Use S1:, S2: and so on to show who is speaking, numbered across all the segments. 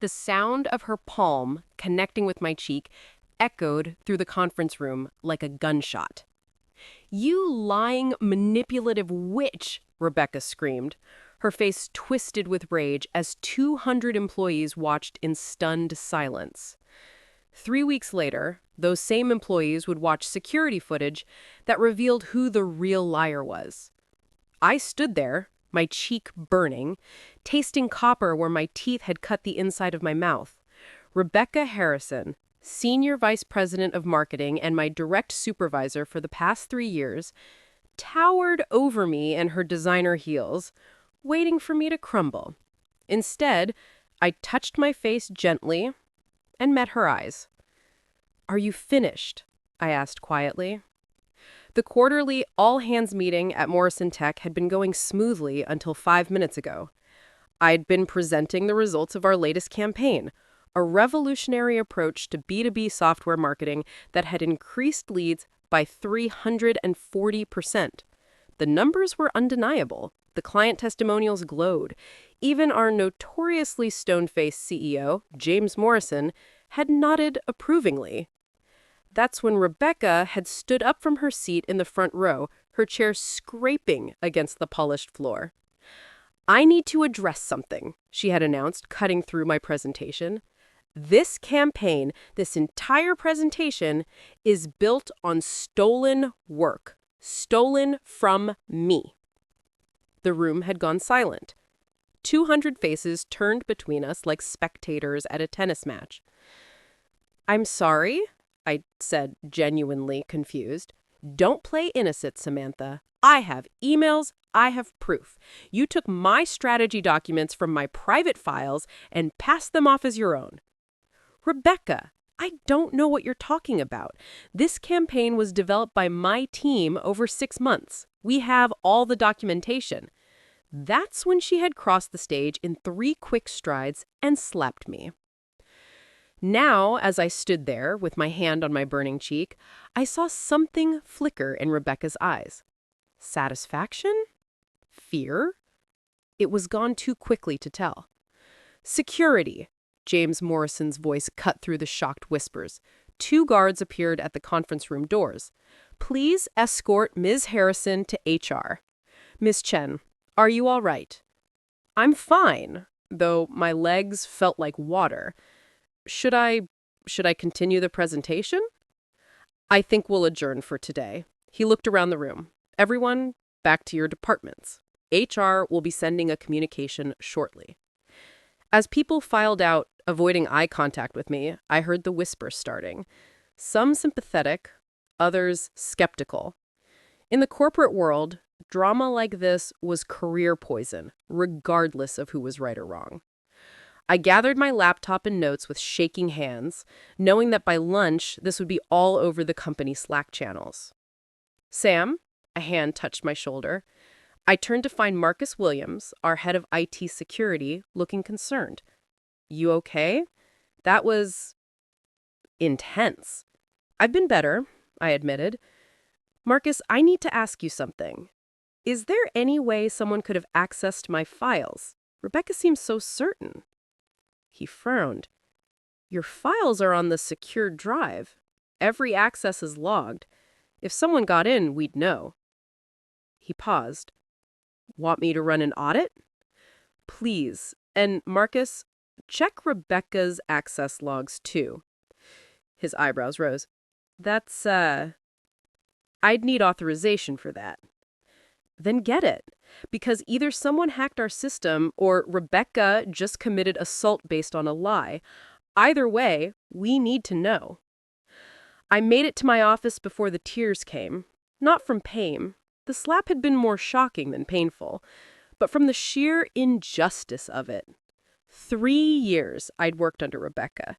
S1: The sound of her palm connecting with my cheek echoed through the conference room like a gunshot. "You lying, manipulative witch!" Rebecca screamed, her face twisted with rage as 200 employees watched in stunned silence. 3 weeks later, those same employees would watch security footage that revealed who the real liar was. I stood there, my cheek burning, tasting copper where my teeth had cut the inside of my mouth. Rebecca Harrison, Senior Vice President of Marketing and my direct supervisor for the past 3 years, towered over me and her designer heels, waiting for me to crumble. Instead, I touched my face gently and met her eyes. "Are you finished?" I asked quietly. The quarterly all-hands meeting at Morrison Tech had been going smoothly until 5 minutes ago. I'd been presenting the results of our latest campaign, a revolutionary approach to B2B software marketing that had increased leads by 340%. The numbers were undeniable. The client testimonials glowed. Even our notoriously stone-faced CEO, James Morrison, had nodded approvingly. That's when Rebecca had stood up from her seat in the front row, her chair scraping against the polished floor. "I need to address something," she had announced, cutting through my presentation. "This campaign, this entire presentation, is built on stolen work, stolen from me." The room had gone silent. 200 faces turned between us like spectators at a tennis match. "I'm sorry," I said, genuinely confused. "Don't play innocent, Samantha. I have emails. I have proof. You took my strategy documents from my private files and passed them off as your own." "Rebecca, I don't know what you're talking about. This campaign was developed by my team over 6 months. We have all the documentation." That's when she had crossed the stage in 3 quick strides and slapped me. Now, as I stood there with my hand on my burning cheek, I saw something flicker in Rebecca's eyes. Satisfaction? Fear? It was gone too quickly to tell. "Security," James Morrison's voice cut through the shocked whispers. 2 guards appeared at the conference room doors. "Please escort Ms. Harrison to HR. Ms. Chen, are you all right?" "I'm fine," though my legs felt like water. Should I continue the presentation?" "I think we'll adjourn for today." He looked around the room. "Everyone, back to your departments. HR will be sending a communication shortly." As people filed out, avoiding eye contact with me, I heard the whispers starting. Some sympathetic, others skeptical. In the corporate world, drama like this was career poison, regardless of who was right or wrong. I gathered my laptop and notes with shaking hands, knowing that by lunch this would be all over the company Slack channels. "Sam," a hand touched my shoulder. I turned to find Marcus Williams, our head of IT security, looking concerned. "You okay?" That was intense. "I've been better," I admitted. "Marcus, I need to ask you something. Is there any way someone could have accessed my files? Rebecca seems so certain." He frowned. "Your files are on the secured drive. Every access is logged. If someone got in, we'd know." He paused. "Want me to run an audit?" "Please. And Marcus, check Rebecca's access logs too." His eyebrows rose. "That's, I'd need authorization for that." "Then get it. Because either someone hacked our system or Rebecca just committed assault based on a lie. Either way, we need to know." I made it to my office before the tears came. Not from pain. The slap had been more shocking than painful, but from the sheer injustice of it. 3 years I'd worked under Rebecca.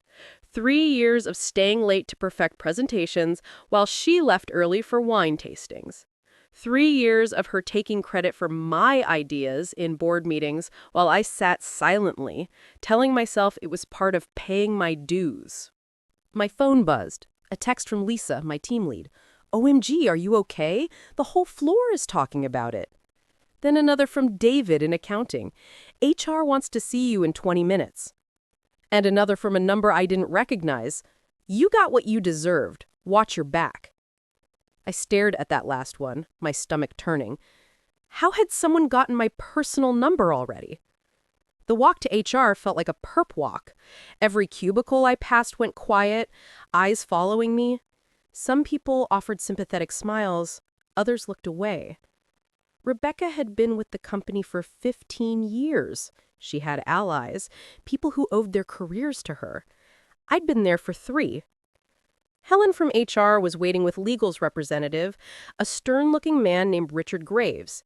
S1: 3 years of staying late to perfect presentations while she left early for wine tastings. 3 years of her taking credit for my ideas in board meetings while I sat silently, telling myself it was part of paying my dues. My phone buzzed. A text from Lisa, my team lead. "OMG, are you okay? The whole floor is talking about it." Then another from David in accounting. "HR wants to see you in 20 minutes. And another from a number I didn't recognize. You got what you deserved. Watch your back. I stared at that last one, my stomach turning. How had someone gotten my personal number already? The walk to HR felt like a perp walk. Every cubicle I passed went quiet, eyes following me. Some people offered sympathetic smiles, others looked away. Rebecca had been with the company for 15 years. She had allies, people who owed their careers to her. I'd been there for 3. Helen from HR was waiting with legal's representative, a stern-looking man named Richard Graves.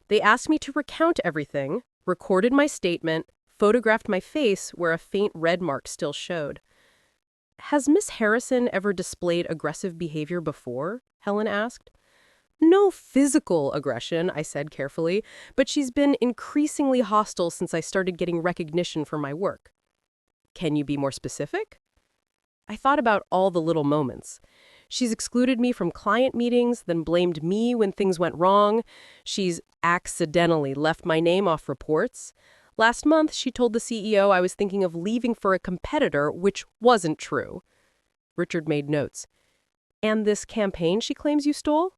S1: They asked me to recount everything, recorded my statement, photographed my face where a faint red mark still showed. "Has Miss Harrison ever displayed aggressive behavior before?" Helen asked. "No physical aggression," I said carefully, "but she's been increasingly hostile since I started getting recognition for my work." "Can you be more specific?" I thought about all the little moments. She's excluded me from client meetings, then blamed me when things went wrong. She's accidentally left my name off reports. Last month, she told the CEO I was thinking of leaving for a competitor, which wasn't true. Richard made notes. "And this campaign she claims you stole?"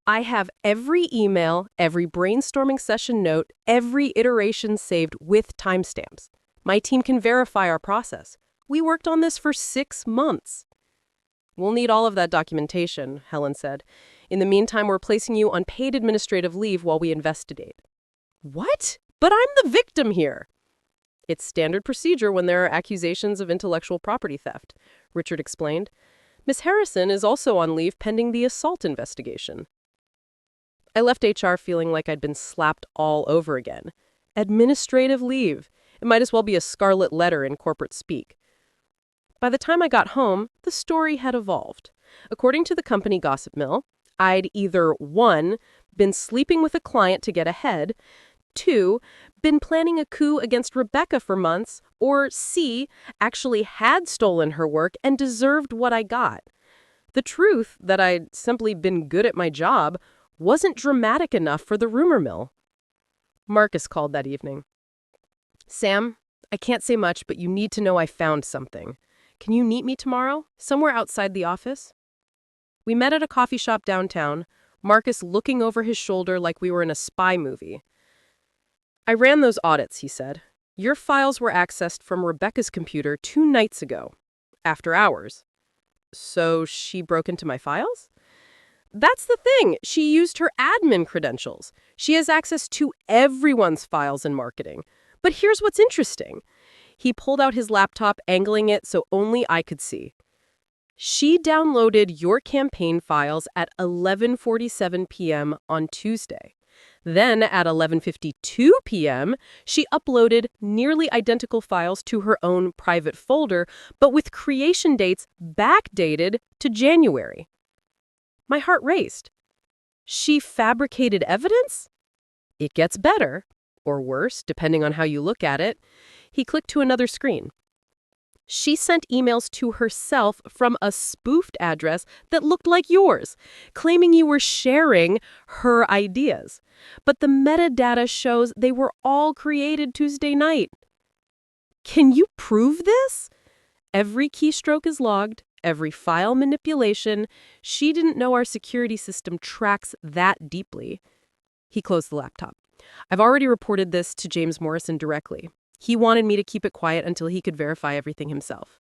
S1: I have every email, every brainstorming session note, every iteration saved with timestamps. My team can verify our process. We worked on this for 6 months. "We'll need all of that documentation," Helen said. "In the meantime, we're placing you on paid administrative leave while we investigate." "What? But I'm the victim here." "It's standard procedure when there are accusations of intellectual property theft," Richard explained. "Miss Harrison is also on leave pending the assault investigation." I left HR feeling like I'd been slapped all over again. Administrative leave. It might as well be a scarlet letter in corporate speak. By the time I got home, the story had evolved. According to the company gossip mill, I'd either 1. Been sleeping with a client to get ahead, 2. Been planning a coup against Rebecca for months, or C. Actually had stolen her work and deserved what I got. The truth, that I'd simply been good at my job, wasn't dramatic enough for the rumor mill. Marcus called that evening. "Sam, I can't say much, but you need to know I found something. Can you meet me tomorrow, somewhere outside the office?" We met at a coffee shop downtown, Marcus looking over his shoulder like we were in a spy movie. "I ran those audits," he said. "Your files were accessed from Rebecca's computer 2 nights ago, after hours." "So she broke into my files?" "That's the thing. She used her admin credentials. She has access to everyone's files in marketing. But here's what's interesting." He pulled out his laptop, angling it so only I could see. "She downloaded your campaign files at 11:47 p.m. on Tuesday. Then at 11:52 p.m., she uploaded nearly identical files to her own private folder, but with creation dates backdated to January." My heart raced. She fabricated evidence? It gets better, or worse, depending on how you look at it. He clicked to another screen. She sent emails to herself from a spoofed address that looked like yours, claiming you were sharing her ideas. But the metadata shows they were all created Tuesday night. Can you prove this? Every keystroke is logged, every file manipulation. She didn't know our security system tracks that deeply. He closed the laptop. "I've already reported this to James Morrison directly. He wanted me to keep it quiet until he could verify everything himself."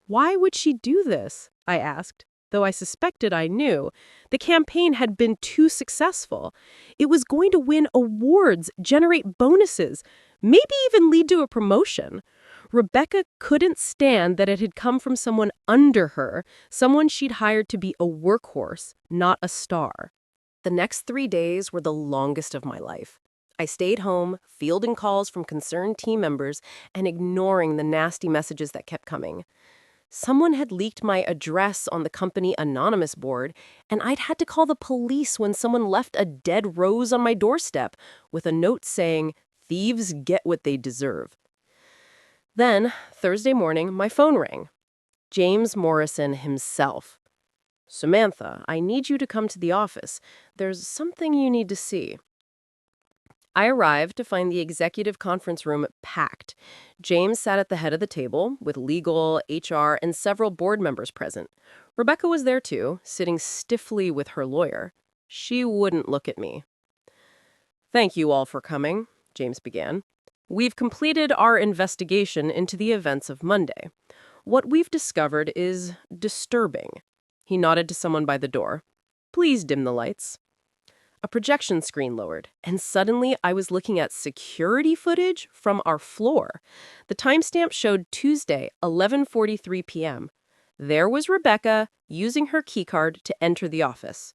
S1: "Why would she do this?" I asked, though I suspected I knew. The campaign had been too successful. It was going to win awards, generate bonuses, maybe even lead to a promotion. Rebecca couldn't stand that it had come from someone under her, someone she'd hired to be a workhorse, not a star. The next 3 days were the longest of my life. I stayed home, fielding calls from concerned team members and ignoring the nasty messages that kept coming. Someone had leaked my address on the company anonymous board, and I'd had to call the police when someone left a dead rose on my doorstep with a note saying, "Thieves get what they deserve." Then, Thursday morning, my phone rang. James Morrison himself. "Samantha, I need you to come to the office. There's something you need to see." I arrived to find the executive conference room packed. James sat at the head of the table, with legal, HR, and several board members present. Rebecca was there too, sitting stiffly with her lawyer. She wouldn't look at me. "Thank you all for coming," James began. "We've completed our investigation into the events of Monday. What we've discovered is disturbing." He nodded to someone by the door. "Please dim the lights." A projection screen lowered, and suddenly I was looking at security footage from our floor. The timestamp showed Tuesday, 11:43 p.m. There was Rebecca using her keycard to enter the office.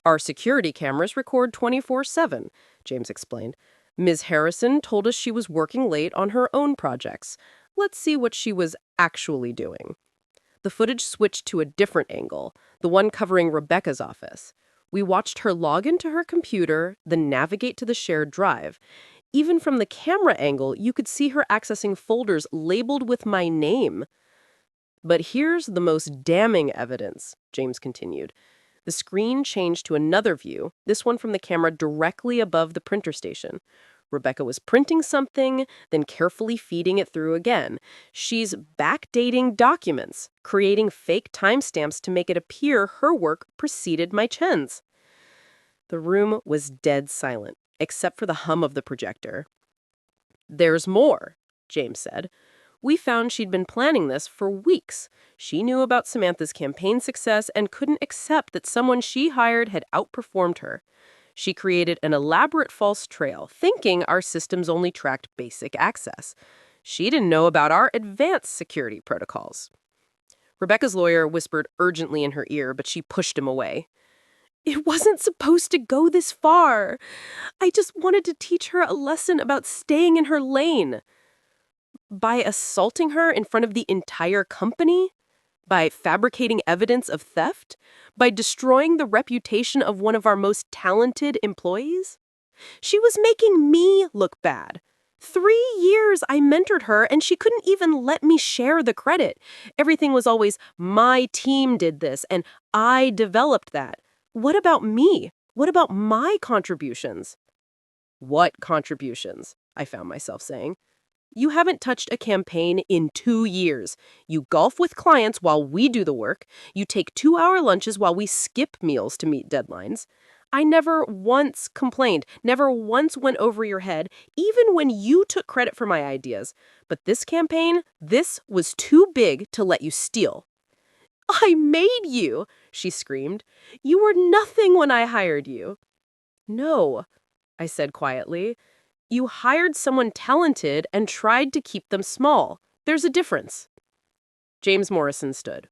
S1: "Our security cameras record 24/7, James explained. "Ms. Harrison told us she was working late on her own projects. Let's see what she was actually doing." The footage switched to a different angle, the one covering Rebecca's office. We watched her log into her computer, then navigate to the shared drive. Even from the camera angle, you could see her accessing folders labeled with my name. "But here's the most damning evidence," James continued. The screen changed to another view, this one from the camera directly above the printer station. Rebecca was printing something, then carefully feeding it through again. She's backdating documents, creating fake timestamps to make it appear her work preceded my Chen's. The room was dead silent, except for the hum of the projector. "There's more," James said. "We found she'd been planning this for weeks. She knew about Samantha's campaign success and couldn't accept that someone she hired had outperformed her. She created an elaborate false trail, thinking our systems only tracked basic access. She didn't know about our advanced security protocols." Rebecca's lawyer whispered urgently in her ear, but she pushed him away. "It wasn't supposed to go this far. I just wanted to teach her a lesson about staying in her lane." By assaulting her in front of the entire company? By fabricating evidence of theft? By destroying the reputation of one of our most talented employees? She was making me look bad. 3 years I mentored her, and she couldn't even let me share the credit. Everything was always, "My team did this, and I developed that." What about me? What about my contributions? "What contributions?" I found myself saying. "You haven't touched a campaign in 2 years. You golf with clients while we do the work. You take 2-hour lunches while we skip meals to meet deadlines. I never once complained, never once went over your head, even when you took credit for my ideas. But this campaign, this was too big to let you steal." "I made you," she screamed. "You were nothing when I hired you." "No," I said quietly. "You hired someone talented and tried to keep them small. There's a difference." James Morrison stood.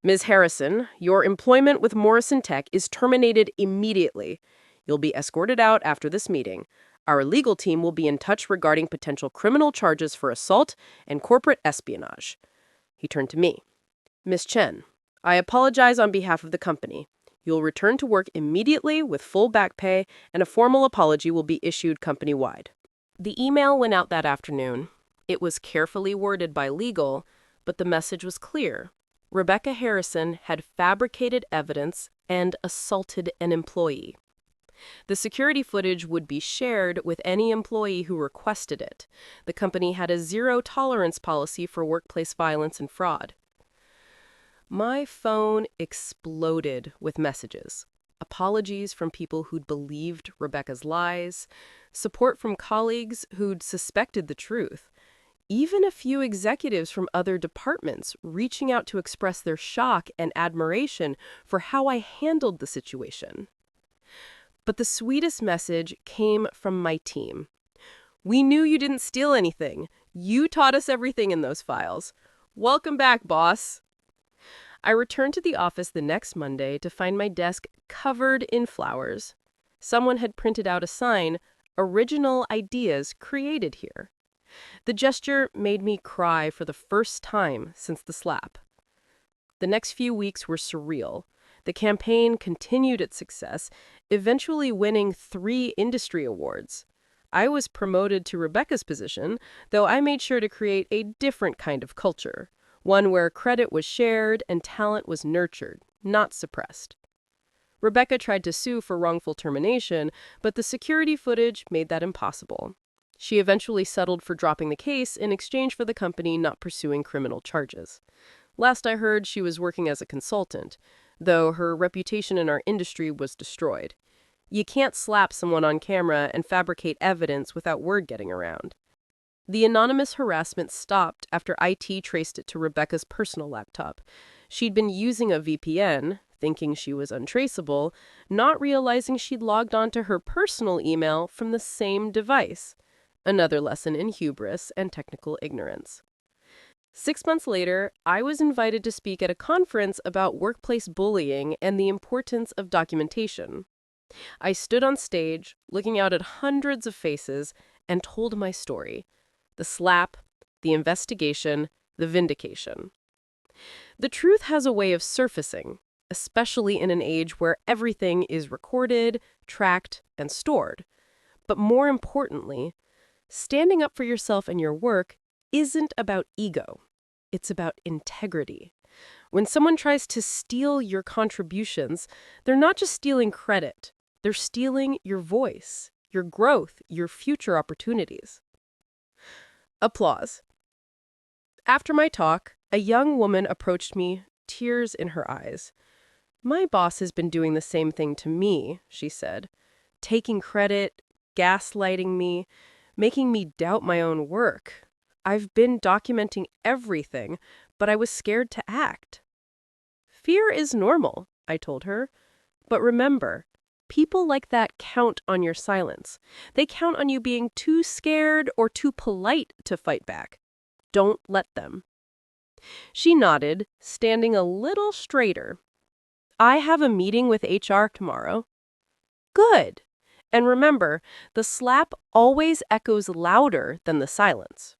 S1: "Ms. Harrison, your employment with Morrison Tech is terminated immediately. You'll be escorted out after this meeting. Our legal team will be in touch regarding potential criminal charges for assault and corporate espionage." He turned to me. "Ms. Chen, I apologize on behalf of the company. You'll return to work immediately with full back pay, and a formal apology will be issued company-wide." The email went out that afternoon. It was carefully worded by legal, but the message was clear. Rebecca Harrison had fabricated evidence and assaulted an employee. The security footage would be shared with any employee who requested it. The company had a zero-tolerance policy for workplace violence and fraud. My phone exploded with messages. Apologies from people who'd believed Rebecca's lies, support from colleagues who'd suspected the truth, even a few executives from other departments reaching out to express their shock and admiration for how I handled the situation. But the sweetest message came from my team. "We knew you didn't steal anything. You taught us everything in those files. Welcome back, boss." I returned to the office the next Monday to find my desk covered in flowers. Someone had printed out a sign, "Original ideas created here." The gesture made me cry for the first time since the slap. The next few weeks were surreal. The campaign continued its success, eventually winning 3 industry awards. I was promoted to Rebecca's position, though I made sure to create a different kind of culture. One where credit was shared and talent was nurtured, not suppressed. Rebecca tried to sue for wrongful termination, but the security footage made that impossible. She eventually settled for dropping the case in exchange for the company not pursuing criminal charges. Last I heard, she was working as a consultant, though her reputation in our industry was destroyed. You can't slap someone on camera and fabricate evidence without word getting around. The anonymous harassment stopped after IT traced it to Rebecca's personal laptop. She'd been using a VPN, thinking she was untraceable, not realizing she'd logged onto her personal email from the same device. Another lesson in hubris and technical ignorance. 6 months later, I was invited to speak at a conference about workplace bullying and the importance of documentation. I stood on stage, looking out at hundreds of faces, and told my story. The slap, the investigation, the vindication. The truth has a way of surfacing, especially in an age where everything is recorded, tracked, and stored. But more importantly, standing up for yourself and your work isn't about ego. It's about integrity. When someone tries to steal your contributions, they're not just stealing credit. They're stealing your voice, your growth, your future opportunities. Applause. After my talk, a young woman approached me, tears in her eyes. "My boss has been doing the same thing to me," she said. "Taking credit, gaslighting me, making me doubt my own work. I've been documenting everything, but I was scared to act." "Fear is normal," I told her. "But remember, people like that count on your silence. They count on you being too scared or too polite to fight back. Don't let them." She nodded, standing a little straighter. "I have a meeting with HR tomorrow." "Good. And remember, the slap always echoes louder than the silence."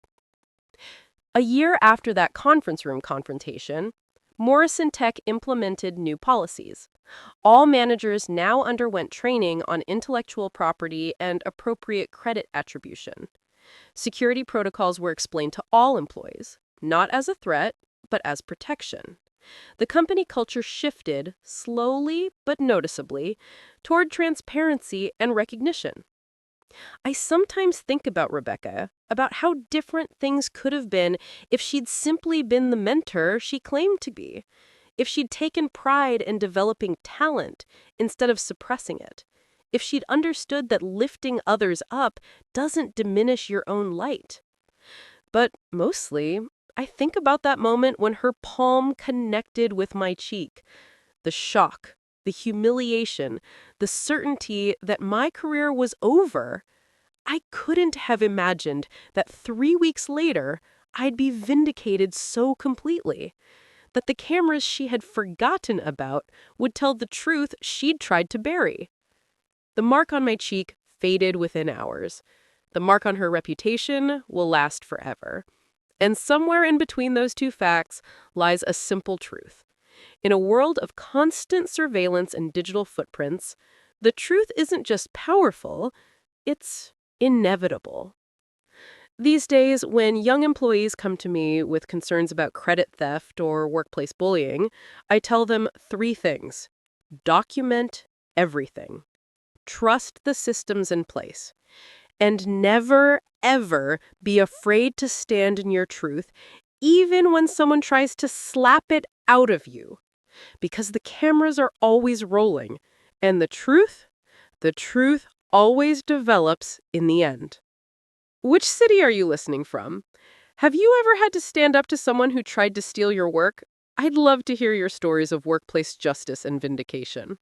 S1: A year after that conference room confrontation, Morrison Tech implemented new policies. All managers now underwent training on intellectual property and appropriate credit attribution. Security protocols were explained to all employees, not as a threat, but as protection. The company culture shifted, slowly but noticeably, toward transparency and recognition. I sometimes think about Rebecca, about how different things could have been if she'd simply been the mentor she claimed to be, if she'd taken pride in developing talent instead of suppressing it, if she'd understood that lifting others up doesn't diminish your own light. But mostly, I think about that moment when her palm connected with my cheek. The shock, the humiliation, the certainty that my career was over. I couldn't have imagined that 3 weeks later, I'd be vindicated so completely. That the cameras she had forgotten about would tell the truth she'd tried to bury. The mark on my cheek faded within hours. The mark on her reputation will last forever. And somewhere in between those two facts lies a simple truth. In a world of constant surveillance and digital footprints, the truth isn't just powerful, it's inevitable. These days, when young employees come to me with concerns about credit theft or workplace bullying, I tell them 3 things. Document everything. Trust the systems in place. And never, ever be afraid to stand in your truth, even when someone tries to slap it out of you. Because the cameras are always rolling, and the truth always develops in the end. Which city are you listening from? Have you ever had to stand up to someone who tried to steal your work? I'd love to hear your stories of workplace justice and vindication.